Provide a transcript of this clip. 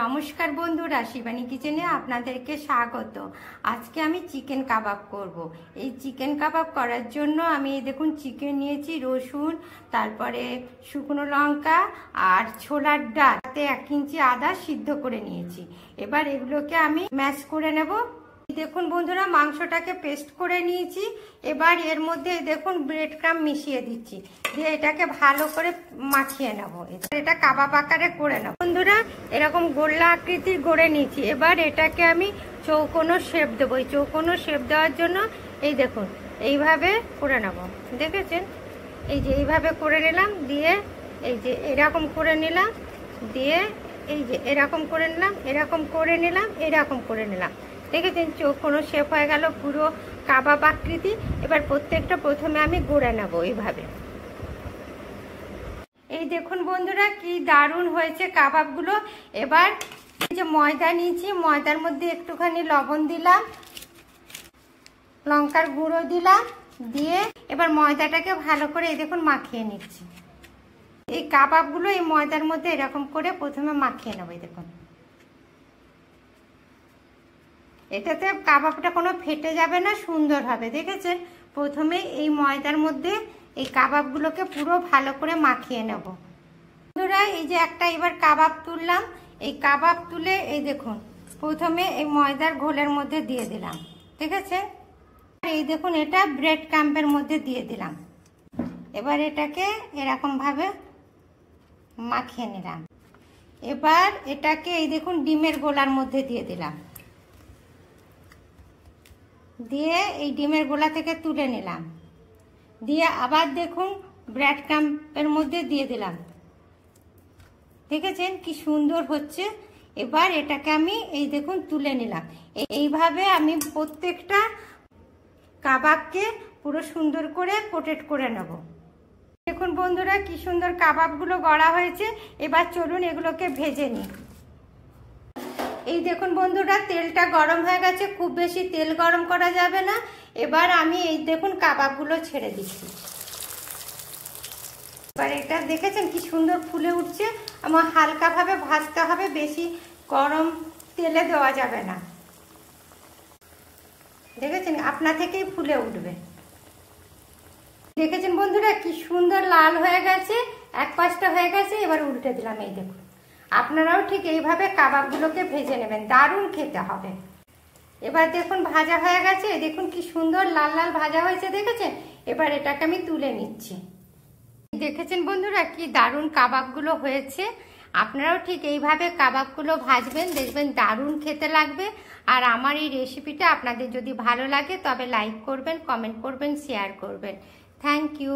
নমস্কার বন্ধুরা, শিবানী কিচেনে আপনাদেরকে স্বাগত। আজকে আমি চিকেন কাবাব করব। এই চিকেন কাবাব করার জন্য আমি দেখুন চিকেন নিয়েছি, রসুন, তারপরে শুকনো লঙ্কা আর ছোলার ডাল, তাতে 1 ইঞ্চি আদা সিদ্ধ করে নিয়েছি। এবার এগুলোকে আমি ম্যাশ করে নেব। দেখুন বন্ধুরা, মাংসটাকে পেস্ট করে নিয়েছি। এবার এর মধ্যে দেখুন ব্রেড ক্রাম্ব মিশিয়ে দিচ্ছি, দিয়ে এটাকে ভালো করে মাখিয়ে নেব। এটা কাবাব আকারে করে নেব। বন্ধুরা, এরকম গোল্লা আকৃতির গড়ে নিয়েছি। এবার এটাকে আমি চৌকোনো শেপ দেবো। এই চৌকোনো শেপ দেওয়ার জন্য এই দেখুন এইভাবে করে নেব। দেখেছেন, এই যে এইভাবে করে নিলাম, দিয়ে এই যে এরকম করে নিলাম, দিয়ে এই যে এরকম করে নিলাম, এরকম করে নিলাম, এরকম করে নিলাম। দেখেছেন চৌকোনো শেপ হয়ে গেল, পুরো কাবাব আকৃতি। এবার প্রত্যেকটা প্রথমে আমি গড়ে নেব এইভাবে। এই দেখুন বন্ধুরা, কি দারুণ হয়েছে কাবাবগুলো। এবার এই যে ময়দা নিয়েছি, ময়দার মধ্যে একটুখানি লবণ দিলাম, লঙ্কার গুঁড়ো দিলাম, দিয়ে এবার ময়দাটাকে ভালো করে এই দেখুন মাখিয়ে নিচ্ছি। এই কাবাবগুলো এই ময়দার মধ্যে এরকম করে প্রথমে মাখিয়ে নেব। এই দেখুন, এটাতে কাবাবটা কোনো ফেটে যাবে না, সুন্দর হবে। দেখেছেন, প্রথমে এই ময়দার মধ্যে এই কাবাবগুলোকে পুরো ভালো করে মাখিয়ে নেব। বন্ধুরা, এই যে একটা এবার কাবাব তুললাম। এই কাবাব তুলে এই দেখুন প্রথমে এই ময়দার ঘোলের মধ্যে দিয়ে দিলাম। ঠিক আছে, এই দেখুন এটা ব্রেড ক্রাম্বের মধ্যে দিয়ে দিলাম। এবার এটাকে এরকম ভাবে মাখিয়ে নিলাম। এবার এটাকে এই দেখুন ডিমের গোলার মধ্যে দিয়ে দিলাম, দিয়ে এই ডিমের গোলা থেকে তুলে নিলাম, দিয়ে আবার দেখুন ব্রেড ক্রাম্বের মধ্যে দিয়ে দিলাম। দেখেছেন কি সুন্দর হচ্ছে। এবার এটাকে আমি এই দেখুন তুলে নিলাম। এইভাবে আমি প্রত্যেকটা কাবাবকে পুরো সুন্দর করে কোটেড করে নেব। দেখুন বন্ধুরা, কি সুন্দর কাবাবগুলো গড়া হয়েছে। এবার চলুন এগুলোকে ভেজে নিই। এই দেখুন বন্ধুরা, তেলটা গরম হয়ে গেছে, খুব বেশি তেল গরম করা যাবে না। এবার আমি এই দেখুন কাবাবগুলো ছেড়ে দিচ্ছি। এবার এটা দেখেছেন কি সুন্দর ফুলে উঠছে। আমার হালকাভাবে ভাজতে হবে, বেশি গরম তেলে দেওয়া যাবে না। দেখেছেন আপনা থেকেই ফুলে উঠবে। দেখেছেন বন্ধুরা, কি সুন্দর লাল হয়ে গেছে, এক পাশটা হয়ে গেছে। এবার উল্টে দিলাম। এই দেখুন, আপনারাও ঠিক এইভাবে কাবাবগুলোকে ভেজে নেবেন, দারুণ খেতে হবে। এবার দেখুন ভাজা হয়ে গেছে, দেখুন কি সুন্দর লাল লাল ভাজা হয়েছে। দেখেছেন, এবার এটাকে আমি তুলে নিচ্ছি। দেখেছেন বন্ধুরা, কি দারুণ কাবাবগুলো হয়েছে। আপনারাও ঠিক এইভাবে কাবাবগুলো ভাজবেন, দেখবেন দারুণ খেতে লাগবে। আর আমার এই রেসিপিটা আপনাদের যদি ভালো লাগে তবে লাইক করবেন, কমেন্ট করবেন, শেয়ার করবেন। Thank you.